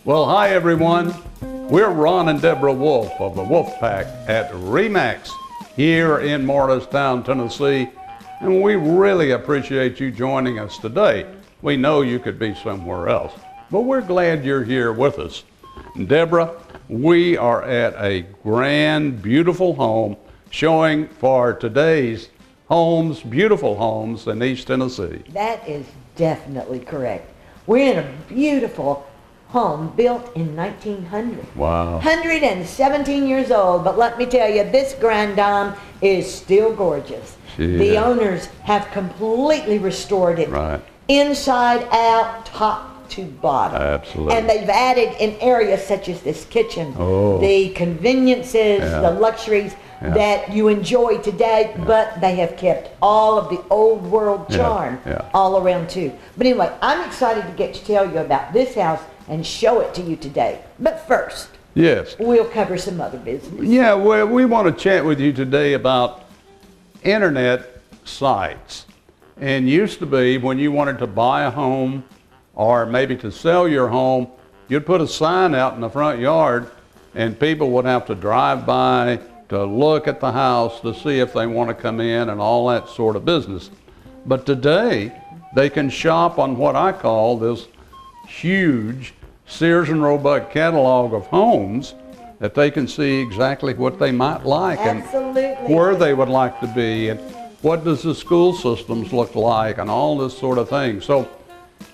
Well, hi everyone. We're Ron and Deborah Wolfe of the Wolfe Pack at RE/MAX here in Morristown, Tennessee, and we really appreciate you joining us today. We know you could be somewhere else, but we're glad you're here with us. Deborah, we are at a grand, beautiful home showing for today's homes, beautiful homes in East Tennessee. That is definitely correct. We're in a beautiful home built in 1900. Wow. 117 years old, but let me tell you, this grand dame is still gorgeous. The owners have completely restored it. Right. Inside out, top to bottom. Absolutely. And they've added in areas such as this kitchen, the conveniences, the luxuries that you enjoy today, but they have kept all of the old world charm all around too. But anyway, I'm excited to get to tell you about this house and show it to you today. But first, we'll cover some other business. Yeah, we want to chat with you today about internet sites. And used to be when you wanted to buy a home or maybe to sell your home, you'd put a sign out in the front yard and people would have to drive by to look at the house to see if they want to come in and all that sort of business. But today, they can shop on what I call this huge Sears and Roebuck catalog of homes that they can see exactly what they might like and where they would like to be and what does the school systems look like and all this sort of thing. So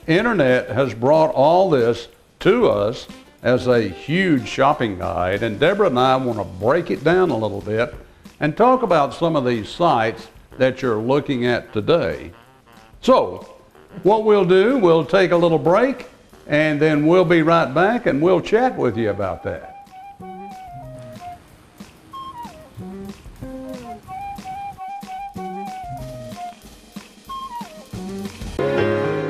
internet has brought all this to us as a huge shopping guide, and Deborah and I want to break it down a little bit and talk about some of these sites that you're looking at today. So what we'll do, we'll take a little break and then we'll be right back and we'll chat with you about that.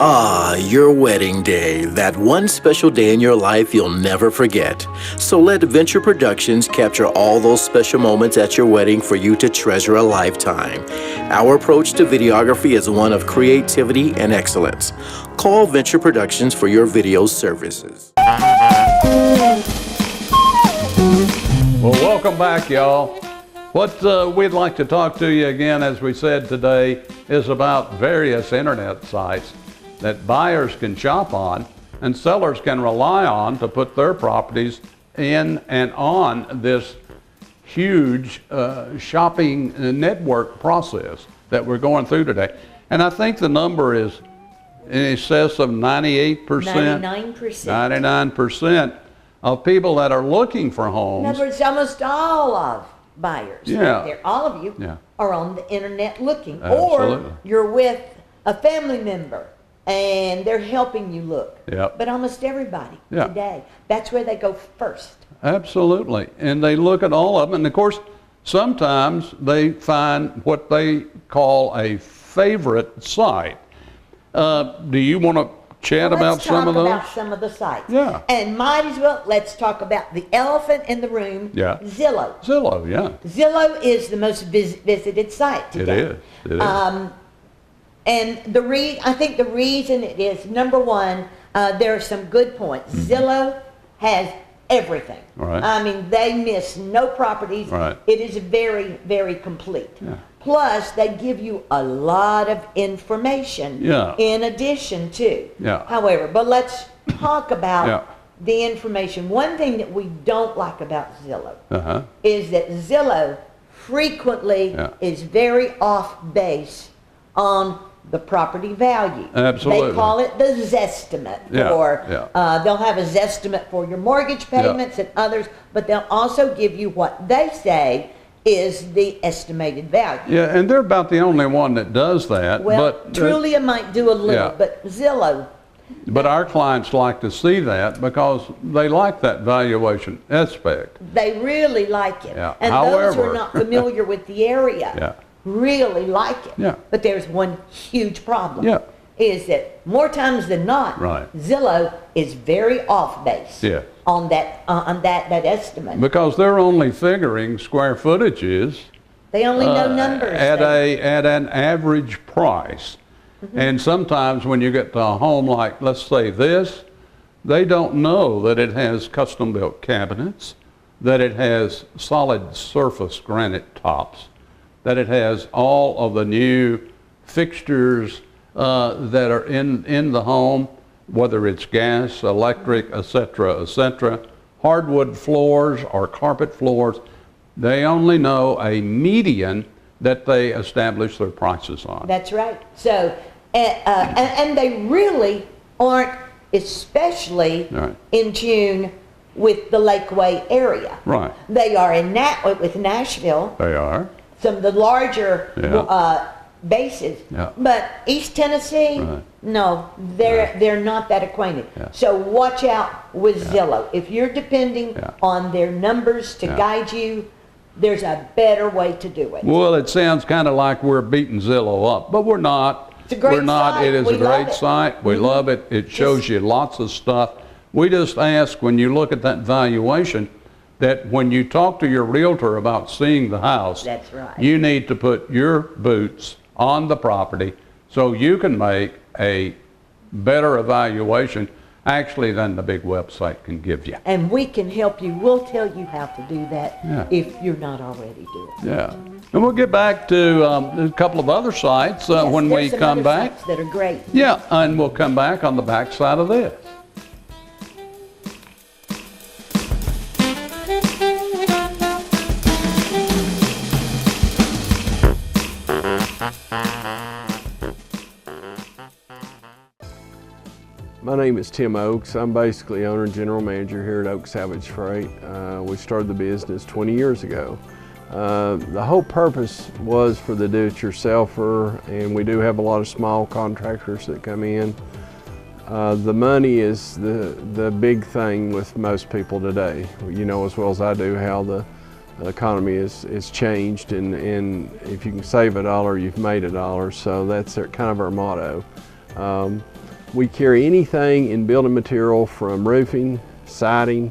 Ah, your wedding day, that one special day in your life you'll never forget. So let Venture Productions capture all those special moments at your wedding for you to treasure a lifetime. Our approach to videography is one of creativity and excellence. Call Venture Productions for your video services. Well, welcome back, y'all. What we'd like to talk to you again, as we said today, is about various internet sites that buyers can shop on and sellers can rely on to put their properties in and on this huge shopping network process that we're going through today. And I think the number is in excess of 98%. 99% of people that are looking for homes. In other words, almost all of buyers out there, all of you are on the internet looking. Or you're with a family member and they're helping you look. But almost everybody today, that's where they go first. Absolutely. And they look at all of them. And of course, sometimes they find what they call a favorite site. Do you want to chat about some of those? Let's talk about some of the sites. And might as well, let's talk about the elephant in the room, Zillow. Zillow, Zillow is the most visited site today. It is. And I think the reason it is, number one, there are some good points. Zillow has everything. I mean, they miss no properties. It is very, very complete. Plus, they give you a lot of information in addition to. However, but let's talk about the information. One thing that we don't like about Zillow is that Zillow frequently is very off base on the property value. Absolutely. They call it the Zestimate. Or they'll have a Zestimate for your mortgage payments and others, but they'll also give you what they say is the estimated value. And they're about the only one that does that. Well, Trulia might do a little, but Zillow But our clients like to see that because they like that valuation aspect. They really like it. Yeah. And those who are not familiar with the area Yeah. really like it. Yeah. But there's one huge problem. Yeah. Is that more times than not, Right. Zillow is very off base Yeah. on that estimate. Because they're only figuring square footages They only know numbers. at an average price. And sometimes when you get to a home like, let's say this, they don't know that it has custom built cabinets, that it has solid surface granite tops, that it has all of the new fixtures that are in the home, whether it's gas, electric, etc., hardwood floors or carpet floors. They only know a median that they establish their prices on. That's right. So, and they really aren't especially Right. in tune with the Lakeway area. Right. They are with Nashville, They are. some of the larger Yeah. bases. Yeah. But East Tennessee, Right. no, they're not that acquainted. Yeah. So watch out with Zillow. If you're depending Yeah. on their numbers to Yeah. guide you, there's a better way to do it. Well, it sounds kind of like we're beating Zillow up, but we're not. It's a great We're not. site. It is We a love great it. site. We love it. It shows you lots of stuff. We just ask when you look at that valuation that when you talk to your realtor about seeing the house, That's right. you need to put your boots on the property so you can make a better evaluation actually than the big website can give you. And we can help you. We'll tell you how to do that Yeah. if you're not already doing it. Yeah. And we'll get back to a couple of other sites Yes, when there's we some come other back. sites that are great. Yeah, and we'll come back on the back side of this. My name is Tim Oakes. I'm basically owner and general manager here at Oakes Salvage Freight. We started the business 20 years ago. The whole purpose was for the do-it-yourselfer, and we do have a lot of small contractors that come in. The money is the big thing with most people today. You know as well as I do how the economy is changed, and if you can save a dollar, you've made a dollar. So that's kind of our motto. We carry anything in building material from roofing, siding,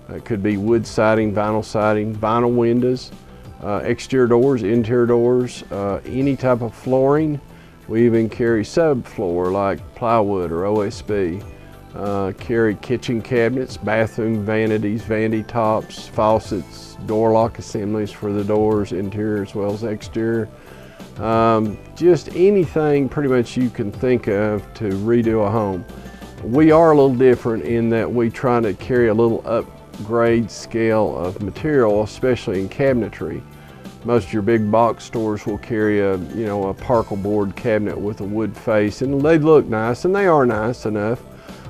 it could be wood siding, vinyl windows, exterior doors, interior doors, any type of flooring. We even carry subfloor like plywood or OSB. Carry kitchen cabinets, bathroom vanities, vanity tops, faucets, door lock assemblies for the doors, interior as well as exterior. Just anything pretty much you can think of to redo a home. We are a little different in that we try to carry a little upgrade scale of material, especially in cabinetry. Most of your big box stores will carry a particle board cabinet with a wood face, and they look nice, and they are nice enough,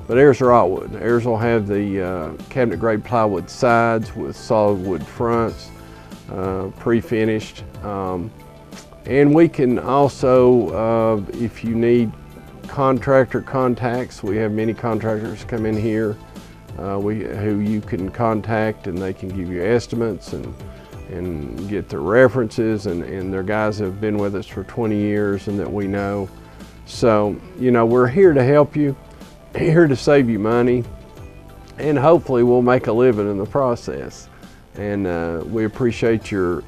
but ours are all wood. Ours will have the cabinet grade plywood sides with solid wood fronts, pre-finished. And we can also, if you need contractor contacts, we have many contractors come in here who you can contact, and they can give you estimates and get their references, and their guys have been with us for 20 years and that we know. So, we're here to help you, here to save you money, and hopefully we'll make a living in the process. And we appreciate your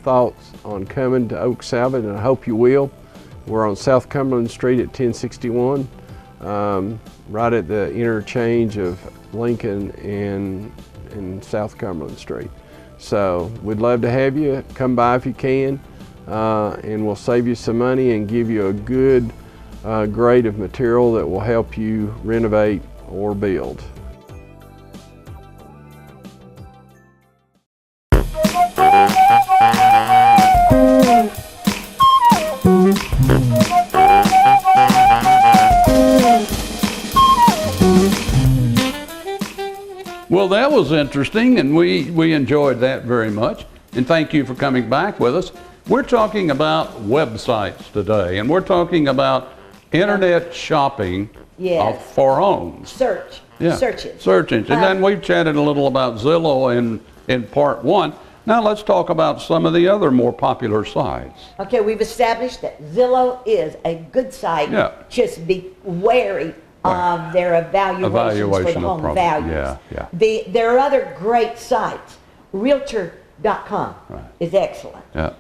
thoughts on coming to Oakes Salvage, and I hope you will. We're on South Cumberland Street at 1061, right at the interchange of Lincoln and South Cumberland Street. So we'd love to have you come by if you can, and we'll save you some money and give you a good grade of material that will help you renovate or build. Well, that was interesting, and we enjoyed that very much. And thank you for coming back with us. We're talking about websites today, and we're talking about internet shopping Yes. for homes. Search. Yeah. Searches. Search engine. And then we've chatted a little about Zillow in part one. Now let's talk about some of the other more popular sites. Okay, we've established that Zillow is a good site. Yeah. Just be wary of their evaluations for the home values. Yeah. There are other great sites. Realtor.com is excellent. Yeah.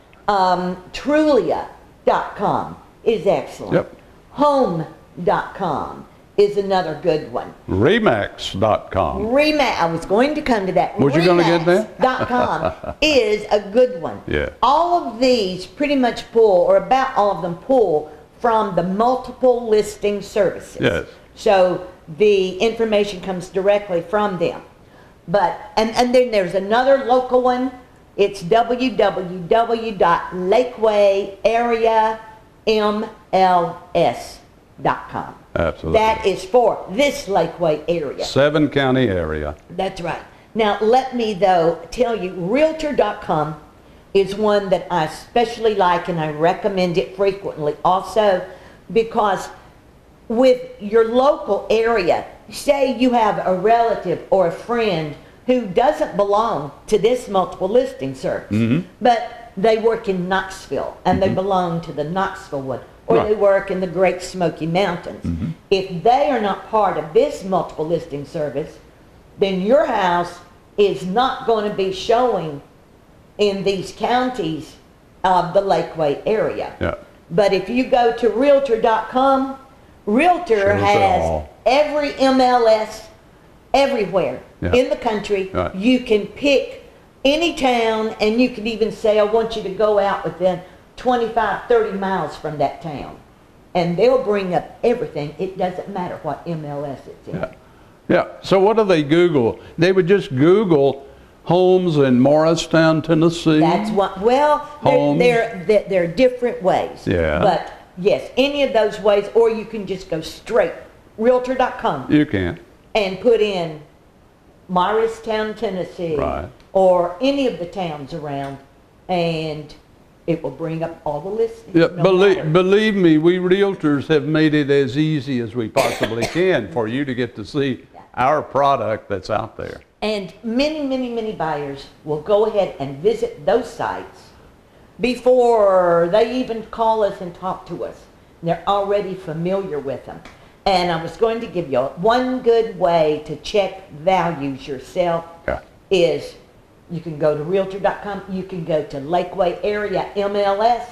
Trulia.com is excellent. Yep. Home.com is another good one. Remax.com. I was going to come to that. Was you going to get that? Remax.com is a good one. Yeah. All of these pretty much pull, or about all of them pull, from the multiple listing services. Yes. So the information comes directly from them. But, and then there's another local one. It's www.lakeway.areamls.com. Absolutely. That is for this Lakeway area. 7-county area. That's right. Now, let me, though, tell you, Realtor.com is one that I especially like, and I recommend it frequently also, because with your local area, say you have a relative or a friend who doesn't belong to this multiple listing service, but they work in Knoxville, and they belong to the Knoxville one, or they work in the Great Smoky Mountains. If they are not part of this multiple listing service, then your house is not going to be showing in these counties of the Lakeway area. Yeah. But if you go to Realtor.com, Realtor Shows it has all. every MLS everywhere in the country. Right. You can pick any town, and you can even say, I want you to go out within 25, 30 miles from that town. And they'll bring up everything. It doesn't matter what MLS it's in. Yeah. Yeah. So what do they Google? They would just Google homes in Morristown, Tennessee. That's what, well, Homes. there are different ways. Yeah. But yes, any of those ways, or you can just go straight, Realtor.com, You can. and put in Morristown, Tennessee, Right. or any of the towns around, and it will bring up all the listings. Yeah, no matter. believe me, we realtors have made it as easy as we possibly can for you to get to see our product that's out there. And many, many, many buyers will go ahead and visit those sites before they even call us and talk to us. They're already familiar with them. And I was going to give you one good way to check values yourself is you can go to Realtor.com, you can go to Lakeway Area MLS,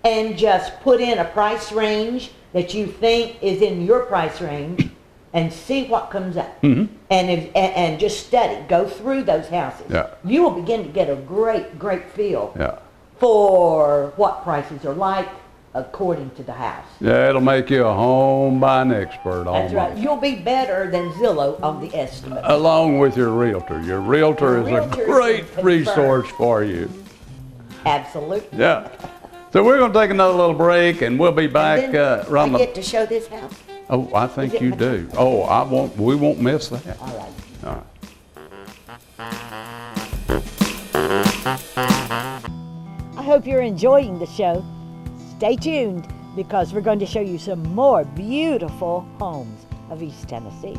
and just put in a price range that you think is in your price range, and see what comes up. And just study, go through those houses. Yeah. You will begin to get a great feel Yeah. for what prices are like according to the house. Yeah, it'll make you a home buying expert That's almost. right. You'll be better than Zillow on the estimate. Along with your realtor. Your realtor is a Realtor great can resource for you. Absolutely. Yeah. So we're going to take another little break, and we'll be back And then around I the... get to show this house. Oh, I think Is it you my do. Oh, we won't miss that. All right. All right. I hope you're enjoying the show. Stay tuned, because we're going to show you some more beautiful homes of East Tennessee.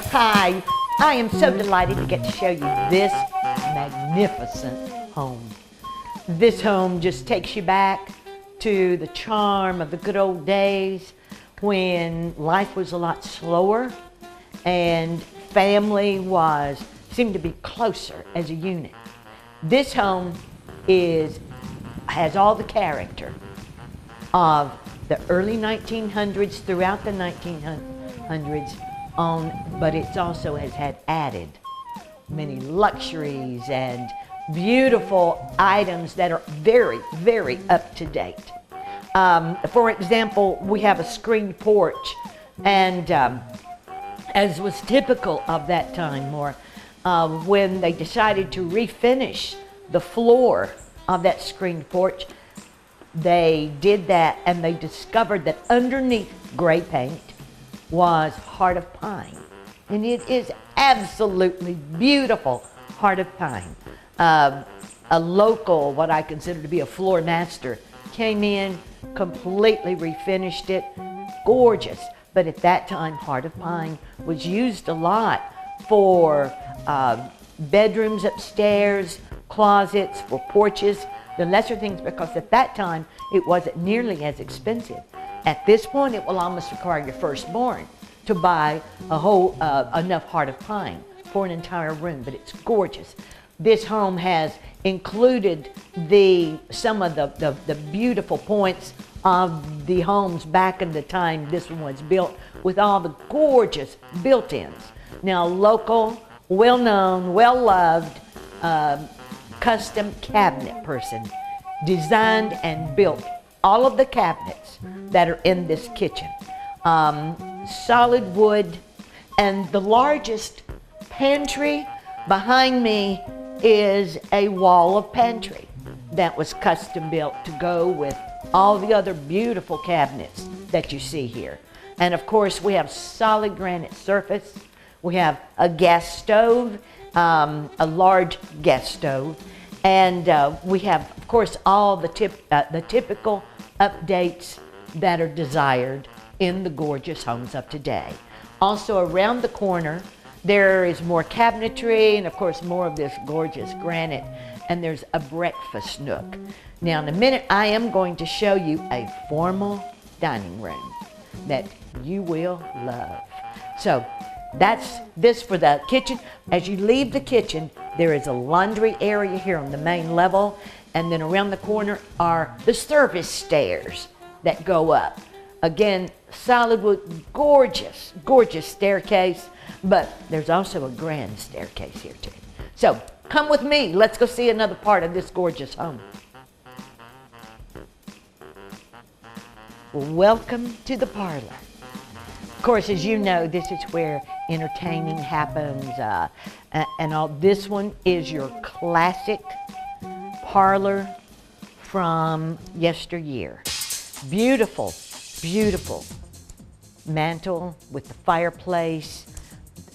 Hi, I am so delighted to get to show you this magnificent home. This home just takes you back to the charm of the good old days when life was a lot slower and family seemed to be closer as a unit. This home has all the character of the early 1900s, throughout the 1900s, but it also has had added many luxuries and beautiful items that are very, very up to date. For example, we have a screened porch, and as was typical of that time, when they decided to refinish the floor of that screened porch, they did that, and they discovered that underneath gray paint was heart of pine. And it is absolutely beautiful heart of pine. A local, what I consider to be a floor master, came in, completely refinished it, gorgeous. But at that time, heart of pine was used a lot for bedrooms upstairs, closets, for porches, the lesser things, because at that time it wasn't nearly as expensive. At this point, it will almost require your firstborn to buy a whole enough heart of pine for an entire room, but it's gorgeous. This home has included some of the beautiful points of the homes back in the time this one was built, with all the gorgeous built-ins. Now, local, well-known, well-loved, custom cabinet person designed and built all of the cabinets that are in this kitchen. Solid wood, and the largest pantry behind me is a wall of pantry that was custom built to go with all the other beautiful cabinets that you see here. And of course, we have solid granite surface. We have a gas stove, a large gas stove, and we have, of course, all the typical updates that are desired in the gorgeous homes of today. Also, around the corner, there is more cabinetry and, of course, more of this gorgeous granite, and there's a breakfast nook. Now, in a minute, I am going to show you a formal dining room that you will love. So, that's this for the kitchen. As you leave the kitchen, there is a laundry area here on the main level, and then around the corner are the service stairs that go up. Again, solid wood, gorgeous, gorgeous staircase, but there's also a grand staircase here too. So come with me, let's go see another part of this gorgeous home. Welcome to the parlor. Of course, as you know, this is where entertaining happens, and all. This one is your classic parlor from yesteryear. Beautiful, beautiful mantle with the fireplace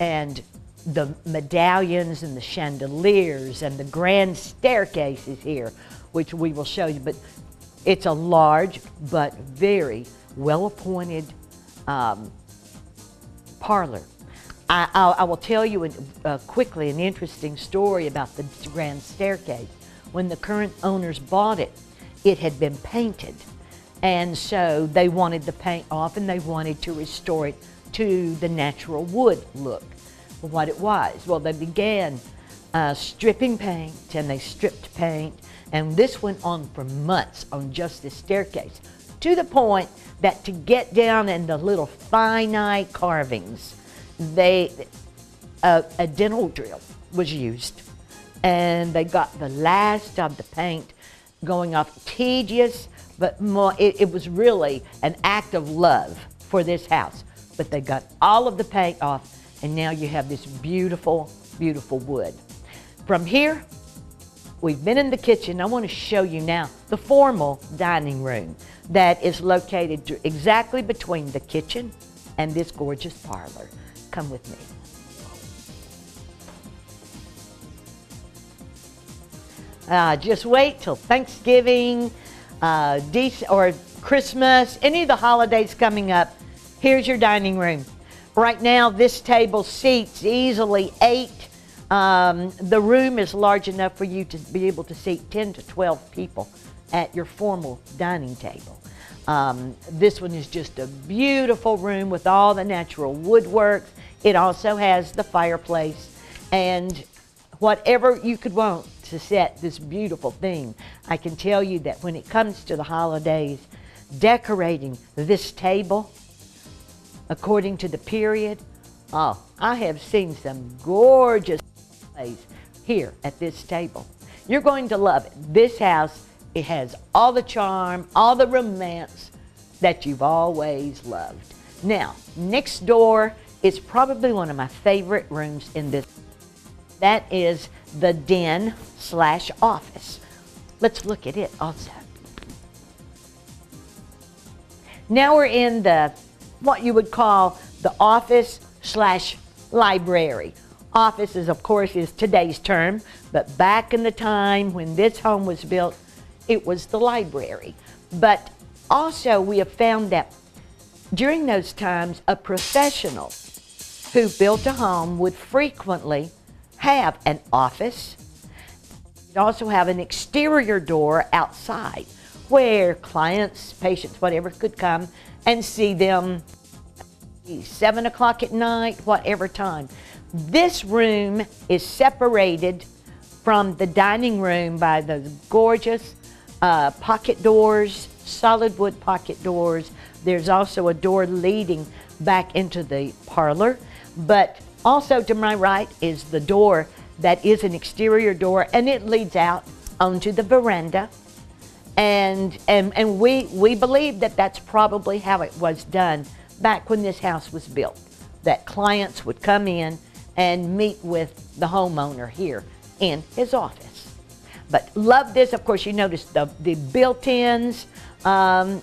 and the medallions and the chandeliers and the grand staircases here, which we will show you. But it's a large but very well-appointed parlor. I will tell you quickly an interesting story about the grand staircase. When the current owners bought it, it had been painted. And so they wanted the paint off, and they wanted to restore it to the natural wood look, what it was. Well, they began stripping paint, and they stripped paint, and this went on for months on just this staircase, to the point that to get down in the little finite carvings, a dental drill was used, and they got the last of the paint going off. Tedious, but more, it was really an act of love for this house. But they got all of the paint off, and now you have this beautiful, beautiful wood. From here, we've been in the kitchen. I want to show you now the formal dining room that is located exactly between the kitchen and this gorgeous parlor. Come with me. Just wait till Thanksgiving, or Christmas, any of the holidays coming up. Here's your dining room. Right now, this table seats easily 8. The room is large enough for you to be able to seat 10 to 12 people at your formal dining table. This one is just a beautiful room with all the natural woodwork. It also has the fireplace and whatever you could want to set this beautiful theme. I can tell you that when it comes to the holidays, decorating this table according to the period, oh, I have seen some gorgeous place here at this table. You're going to love it. This house, it has all the charm, all the romance that you've always loved. Now, next door is probably one of my favorite rooms in this. That is the den/office. Let's look at it also. Now we're in the, what you would call the office/library. Office is, of course, is today's term, but back in the time when this home was built, it was the library. But also we have found that during those times, a professional who built a home would frequently have an office. You'd also have an exterior door outside where clients, patients, whatever, could come and see them 7 o'clock at night, whatever time. This room is separated from the dining room by those gorgeous pocket doors, solid wood pocket doors. There's also a door leading back into the parlor, but also to my right is the door that is an exterior door, and it leads out onto the veranda. And we believe that that's probably how it was done back when this house was built, that clients would come in and meet with the homeowner here in his office. But love this. Of course, you notice the built-ins,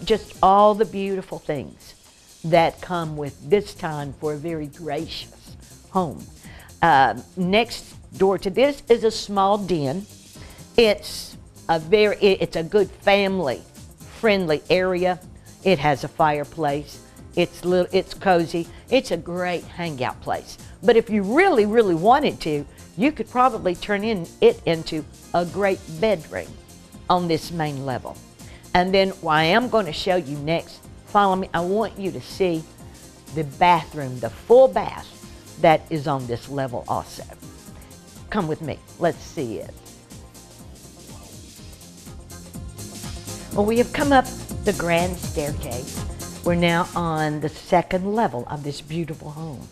just all the beautiful things that come with this time for a very gracious home. Next door to this is a small den. It's a good family-friendly area. It has a fireplace. It's cozy. It's a great hangout place. But if you really, really wanted to, you could probably turn it into a great bedroom on this main level. And then what I am going to show you next, follow me, I want you to see the bathroom, the full bath that is on this level also. Come with me, let's see it. Well, we have come up the grand staircase. We're now on the second level of this beautiful home.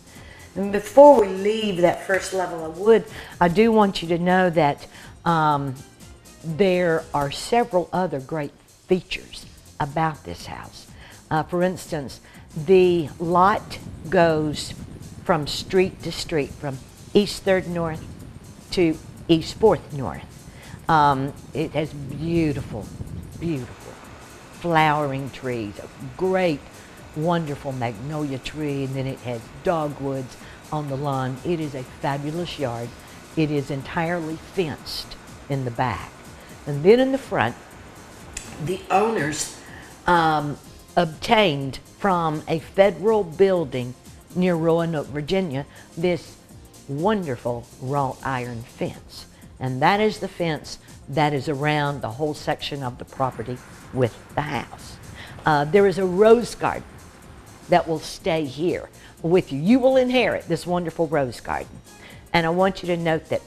And before we leave that first level of wood, I do want you to know that there are several other great features about this house. For instance, the lot goes from street to street, from East 3rd North to East 4th North. It has beautiful, beautiful flowering trees, a great, wonderful magnolia tree, and then it has dogwoods on the lawn. It is a fabulous yard. It is entirely fenced in the back. And then in the front, the owners obtained from a federal building near Roanoke, Virginia, this wonderful wrought iron fence. And that is the fence that is around the whole section of the property with the house. There is a rose garden that will stay here with you. You will inherit this wonderful rose garden. And I want you to note that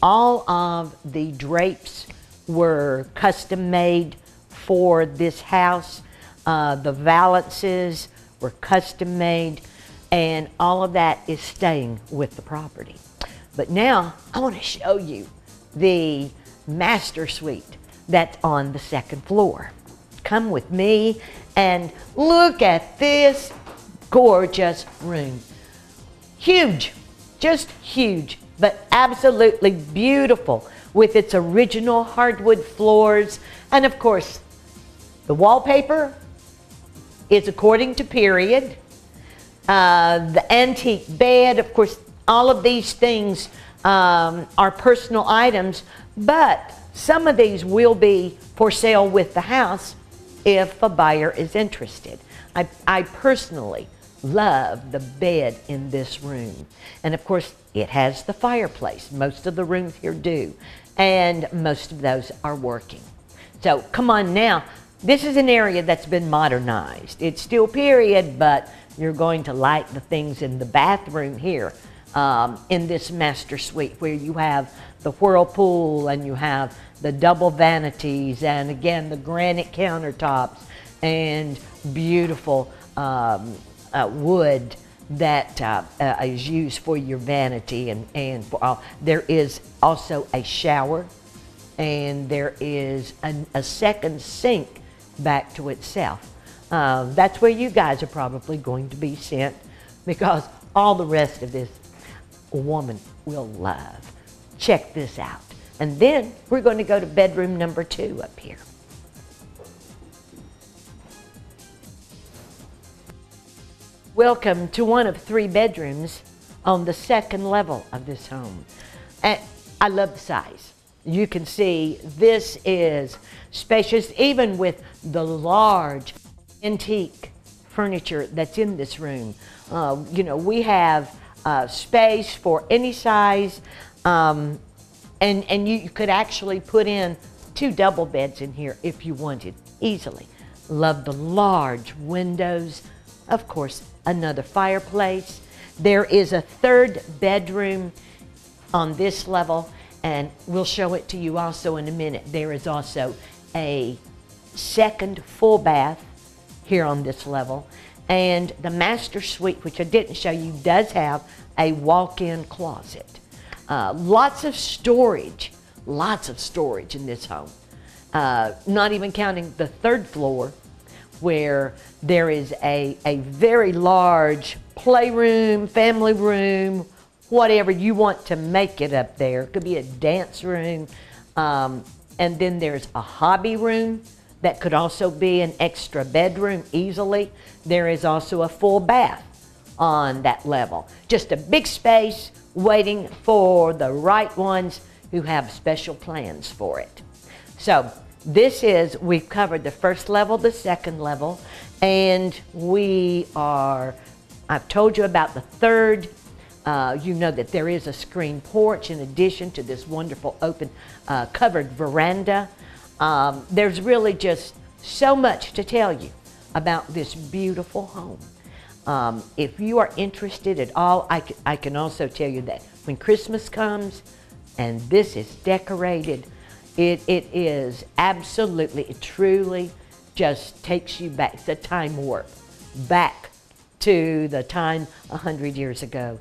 all of the drapes were custom made for this house. The valances were custom made, and all of that is staying with the property. But now I want to show you the master suite that's on the second floor. Come with me and look at this gorgeous room. Huge, just huge, but absolutely beautiful with its original hardwood floors. And of course, the wallpaper is according to period. The antique bed, of course, all of these things are personal items, but some of these will be for sale with the house if a buyer is interested. I personally love the bed in this room. And of course, it has the fireplace. Most of the rooms here do. And most of those are working. So come on now. This is an area that's been modernized. It's still period, but you're going to like the things in the bathroom here in this master suite, where you have the whirlpool and you have the double vanities, and again the granite countertops and beautiful wood that is used for your vanity and for all. There is also a shower, and there is a second sink back to itself. That's where you guys are probably going to be sent, because all the rest of this a woman will love. Check this out. And then we're going to go to bedroom number 2 up here. Welcome to one of 3 bedrooms on the 2nd level of this home. And I love the size. You can see this is spacious, even with the large antique furniture that's in this room. You know, we have space for any size, and you could actually put in 2 double beds in here if you wanted, easily. Love the large windows. Of course, another fireplace. There is a 3rd bedroom on this level, and we'll show it to you also in a minute. There is also a 2nd full bath here on this level, and the master suite, which I didn't show you, does have a walk-in closet. Lots of storage in this home. Not even counting the 3rd floor, where there is a very large playroom, family room, whatever you want to make it up there. It could be a dance room. And then there's a hobby room that could also be an extra bedroom easily. There is also a full bath on that level. Just a big space waiting for the right ones who have special plans for it. So we've covered the 1st level, the 2nd level, and I've told you about the 3rd. You know that there is a screen porch in addition to this wonderful open covered veranda. There's really just so much to tell you about this beautiful home. If you are interested at all, I can also tell you that when Christmas comes and this is decorated, it is absolutely, it truly just takes you back. It's a time warp back to the time 100 years ago.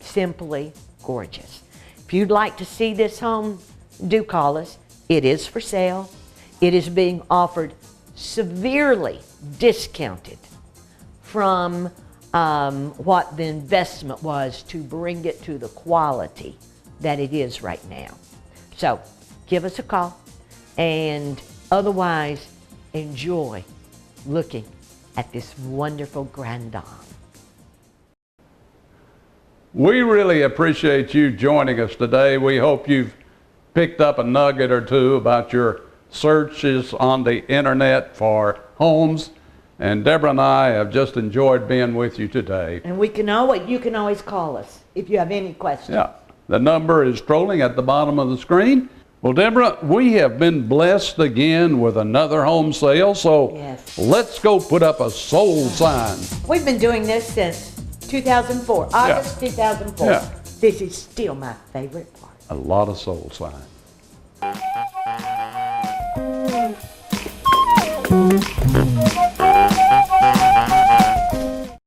Simply gorgeous. If you'd like to see this home, do call us. It is for sale. It is being offered severely discounted from what the investment was to bring it to the quality that it is right now. So give us a call, and otherwise enjoy looking at this wonderful grand dame. We really appreciate you joining us today. We hope you've picked up a nugget or 2 about your searches on the internet for homes. And Deborah and I have just enjoyed being with you today. And you can always call us if you have any questions. Yeah, the number is scrolling at the bottom of the screen. Well, Deborah, we have been blessed again with another home sale, so yes, let's go put up a sold sign. We've been doing this since 2004, August 2004. Yeah. This is still my favorite part. A lot of sold signs.